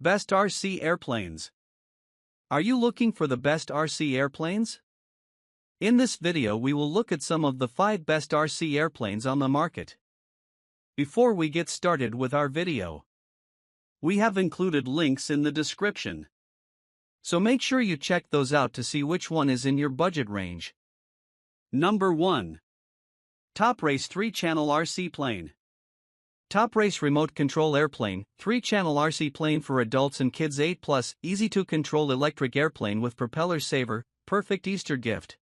Best RC Airplanes. Are you looking for the best RC airplanes? In this video we will look at some of the 5 best RC airplanes on the market. Before we get started with our video, we have included links in the description, so make sure you check those out to see which one is in your budget range. Number 1. Top Race 3-Channel RC Plane. Top Race Remote Control Airplane, 3-channel RC plane for adults and kids 8+, easy-to-control electric airplane with propeller saver, perfect Easter gift.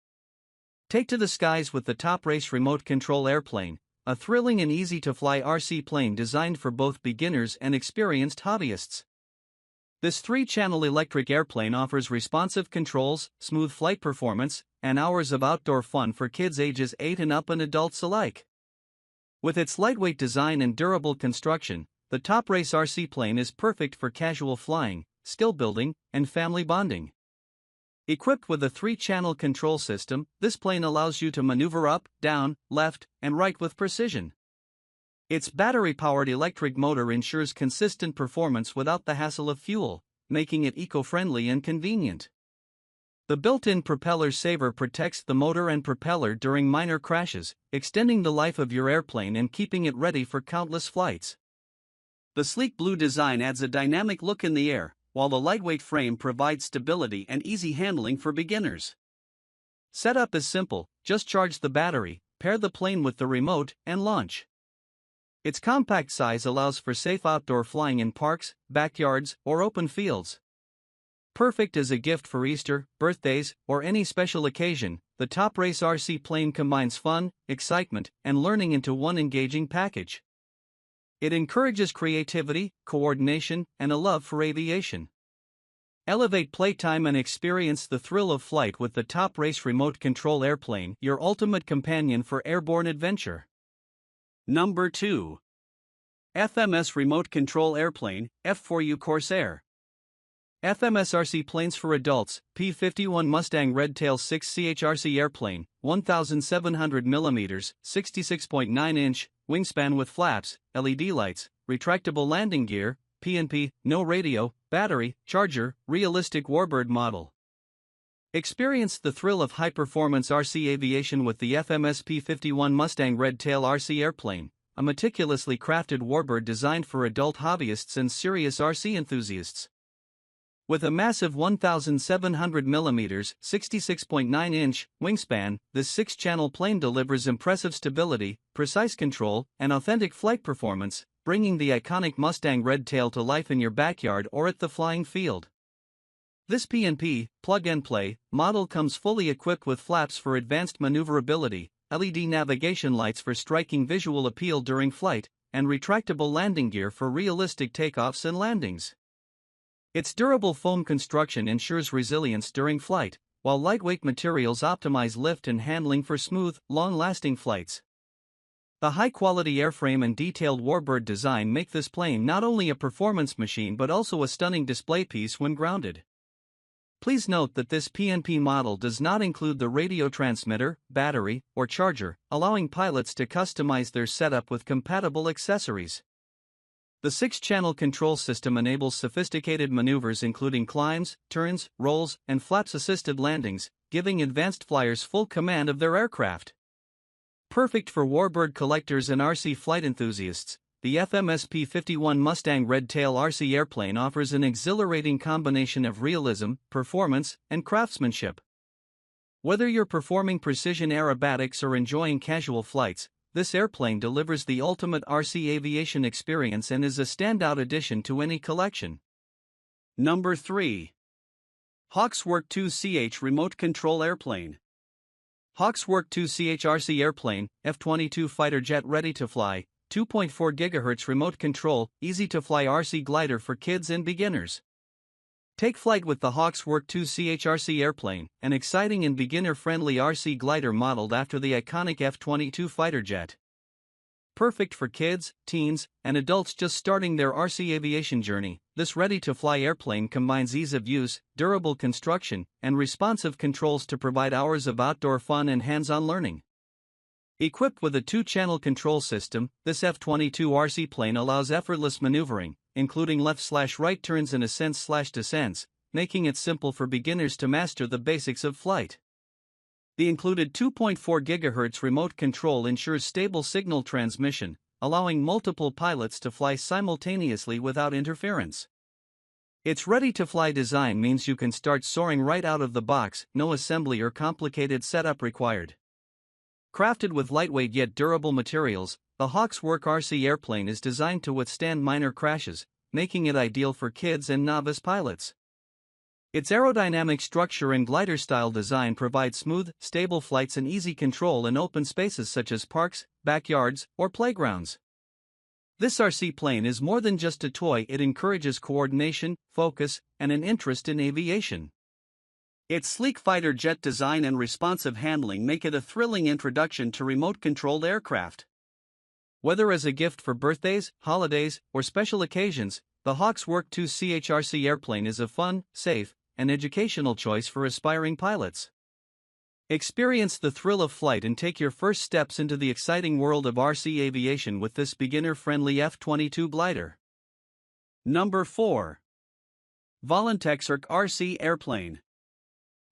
Take to the skies with the Top Race Remote Control Airplane, a thrilling and easy-to-fly RC plane designed for both beginners and experienced hobbyists. This 3-channel electric airplane offers responsive controls, smooth flight performance, and hours of outdoor fun for kids ages 8 and up and adults alike. With its lightweight design and durable construction, the Top Race RC plane is perfect for casual flying, skill building, and family bonding. Equipped with a 3-channel control system, this plane allows you to maneuver up, down, left, and right with precision. Its battery-powered electric motor ensures consistent performance without the hassle of fuel, making it eco-friendly and convenient. The built-in propeller saver protects the motor and propeller during minor crashes, extending the life of your airplane and keeping it ready for countless flights. The sleek blue design adds a dynamic look in the air, while the lightweight frame provides stability and easy handling for beginners. Setup is simple: just charge the battery, pair the plane with the remote, and launch. Its compact size allows for safe outdoor flying in parks, backyards, or open fields. Perfect as a gift for Easter, birthdays, or any special occasion, the Top Race RC plane combines fun, excitement, and learning into one engaging package. It encourages creativity, coordination, and a love for aviation. Elevate playtime and experience the thrill of flight with the Top Race Remote Control Airplane, your ultimate companion for airborne adventure. Number 2. FMS Remote Control Airplane, F4U Corsair. FMS RC planes for adults, P-51 Mustang Redtail 6CH RC Airplane, 1,700 mm, 66.9-inch, wingspan with flaps, LED lights, retractable landing gear, PNP, no radio, battery, charger, realistic warbird model. Experience the thrill of high-performance RC aviation with the FMS P-51 Mustang Redtail RC Airplane, a meticulously crafted warbird designed for adult hobbyists and serious RC enthusiasts. With a massive 1,700 mm, 66.9-inch wingspan, this 6-channel plane delivers impressive stability, precise control, and authentic flight performance, bringing the iconic Mustang Redtail to life in your backyard or at the flying field. This PNP, plug-and-play, model comes fully equipped with flaps for advanced maneuverability, LED navigation lights for striking visual appeal during flight, and retractable landing gear for realistic takeoffs and landings. Its durable foam construction ensures resilience during flight, while lightweight materials optimize lift and handling for smooth, long-lasting flights. The high-quality airframe and detailed warbird design make this plane not only a performance machine but also a stunning display piece when grounded. Please note that this PNP model does not include the radio transmitter, battery, or charger, allowing pilots to customize their setup with compatible accessories. The 6-channel control system enables sophisticated maneuvers including climbs, turns, rolls, and flaps-assisted landings, giving advanced flyers full command of their aircraft. Perfect for warbird collectors and RC flight enthusiasts, the FMS P-51 Mustang Redtail RC Airplane offers an exhilarating combination of realism, performance, and craftsmanship. Whether you're performing precision aerobatics or enjoying casual flights, this airplane delivers the ultimate RC aviation experience and is a standout addition to any collection. Number 3. Hawkswork 2CH Remote Control Airplane. Hawkswork 2CH RC Airplane, F-22 fighter jet ready to fly, 2.4 GHz remote control, easy-to-fly RC glider for kids and beginners. Take flight with the Hawkswork 2CH RC Airplane, an exciting and beginner-friendly RC glider modeled after the iconic F-22 fighter jet. Perfect for kids, teens, and adults just starting their RC aviation journey, this ready-to-fly airplane combines ease of use, durable construction, and responsive controls to provide hours of outdoor fun and hands-on learning. Equipped with a 2-channel control system, this F-22 RC plane allows effortless maneuvering, including left/right turns and ascents/descents, making it simple for beginners to master the basics of flight. The included 2.4 GHz remote control ensures stable signal transmission, allowing multiple pilots to fly simultaneously without interference. Its ready-to-fly design means you can start soaring right out of the box, no assembly or complicated setup required. Crafted with lightweight yet durable materials, the Volantexrc RC Airplane is designed to withstand minor crashes, making it ideal for kids and novice pilots. Its aerodynamic structure and glider-style design provide smooth, stable flights and easy control in open spaces such as parks, backyards, or playgrounds. This RC plane is more than just a toy, it encourages coordination, focus, and an interest in aviation. Its sleek fighter jet design and responsive handling make it a thrilling introduction to remote-controlled aircraft. Whether as a gift for birthdays, holidays, or special occasions, the Volantexrc RC Airplane is a fun, safe, and educational choice for aspiring pilots. Experience the thrill of flight and take your first steps into the exciting world of RC aviation with this beginner-friendly F-22 glider. Number 4. Volantexrc RC Airplane.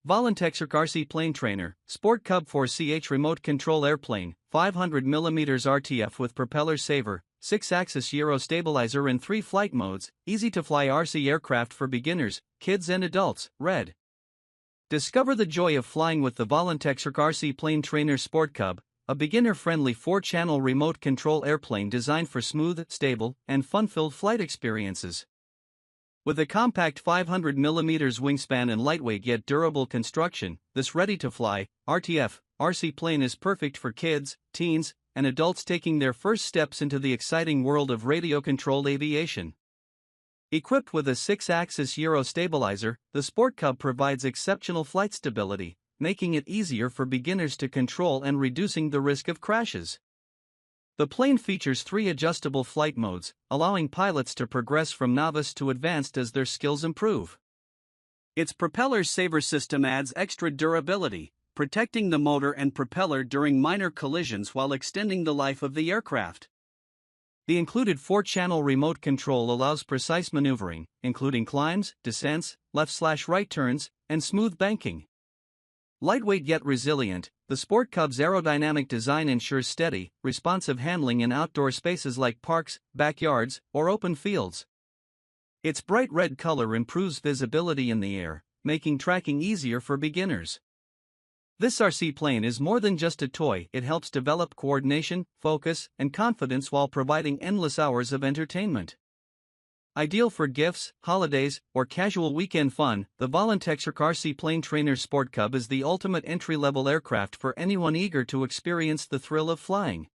Volantexrc RC Plane Trainer, Sport Cub 4CH Remote Control Airplane, 500mm RTF with propeller saver, 6-axis gyro stabilizer and 3 flight modes, easy-to-fly RC aircraft for beginners, kids and adults, red. Discover the joy of flying with the Volantexrc RC Plane Trainer Sport Cub, a beginner-friendly 4-channel remote control airplane designed for smooth, stable, and fun-filled flight experiences. With a compact 500mm wingspan and lightweight yet durable construction, this ready-to-fly, RTF, RC plane is perfect for kids, teens, and adults taking their first steps into the exciting world of radio-controlled aviation. Equipped with a 6-axis gyro stabilizer, the Sport Cub provides exceptional flight stability, making it easier for beginners to control and reducing the risk of crashes. The plane features 3 adjustable flight modes, allowing pilots to progress from novice to advanced as their skills improve. Its propeller saver system adds extra durability, protecting the motor and propeller during minor collisions while extending the life of the aircraft. The included 4-channel remote control allows precise maneuvering, including climbs, descents, left/right turns, and smooth banking. Lightweight yet resilient, the Sport Cub's aerodynamic design ensures steady, responsive handling in outdoor spaces like parks, backyards, or open fields. Its bright red color improves visibility in the air, making tracking easier for beginners. This RC plane is more than just a toy, it helps develop coordination, focus, and confidence while providing endless hours of entertainment. Ideal for gifts, holidays, or casual weekend fun, the Volantexrc RC Plane Trainer Sport Cub is the ultimate entry-level aircraft for anyone eager to experience the thrill of flying.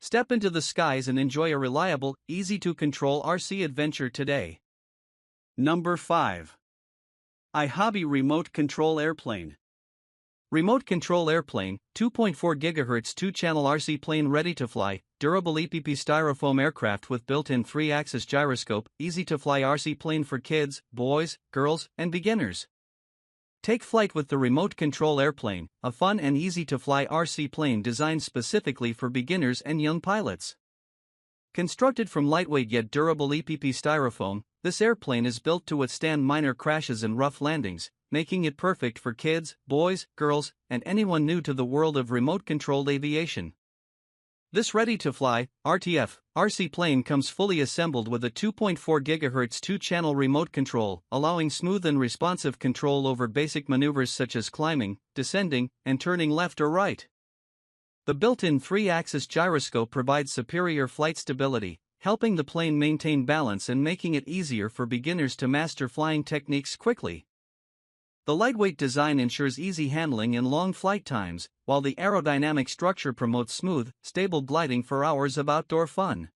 Step into the skies and enjoy a reliable, easy-to-control RC adventure today. Number 5. iHobby Remote Control Airplane. Remote Control Airplane, 2.4 GHz 2-channel RC plane ready to fly, durable EPP styrofoam aircraft with built-in 3-axis gyroscope, easy-to-fly RC plane for kids, boys, girls, and beginners. Take flight with the Remote Control Airplane, a fun and easy-to-fly RC plane designed specifically for beginners and young pilots. Constructed from lightweight yet durable EPP styrofoam, this airplane is built to withstand minor crashes and rough landings, making it perfect for kids, boys, girls, and anyone new to the world of remote-controlled aviation. This ready-to-fly, RTF, RC plane comes fully assembled with a 2.4 GHz 2-channel remote control, allowing smooth and responsive control over basic maneuvers such as climbing, descending, and turning left or right. The built-in 3-axis gyroscope provides superior flight stability, helping the plane maintain balance and making it easier for beginners to master flying techniques quickly. The lightweight design ensures easy handling and long flight times, while the aerodynamic structure promotes smooth, stable gliding for hours of outdoor fun.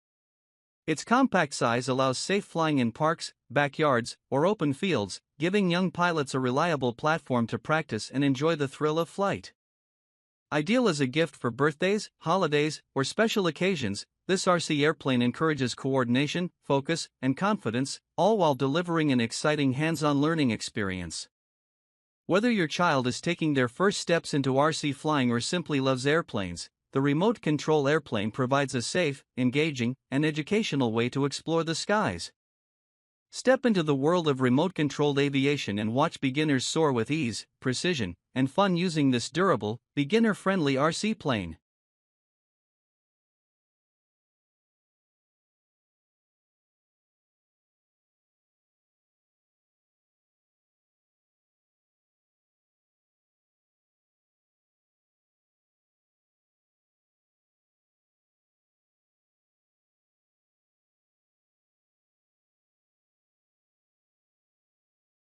Its compact size allows safe flying in parks, backyards, or open fields, giving young pilots a reliable platform to practice and enjoy the thrill of flight. Ideal as a gift for birthdays, holidays, or special occasions, this RC airplane encourages coordination, focus, and confidence, all while delivering an exciting hands-on learning experience. Whether your child is taking their first steps into RC flying or simply loves airplanes, the remote control airplane provides a safe, engaging, and educational way to explore the skies. Step into the world of remote-controlled aviation and watch beginners soar with ease, precision, and fun using this durable, beginner-friendly RC plane.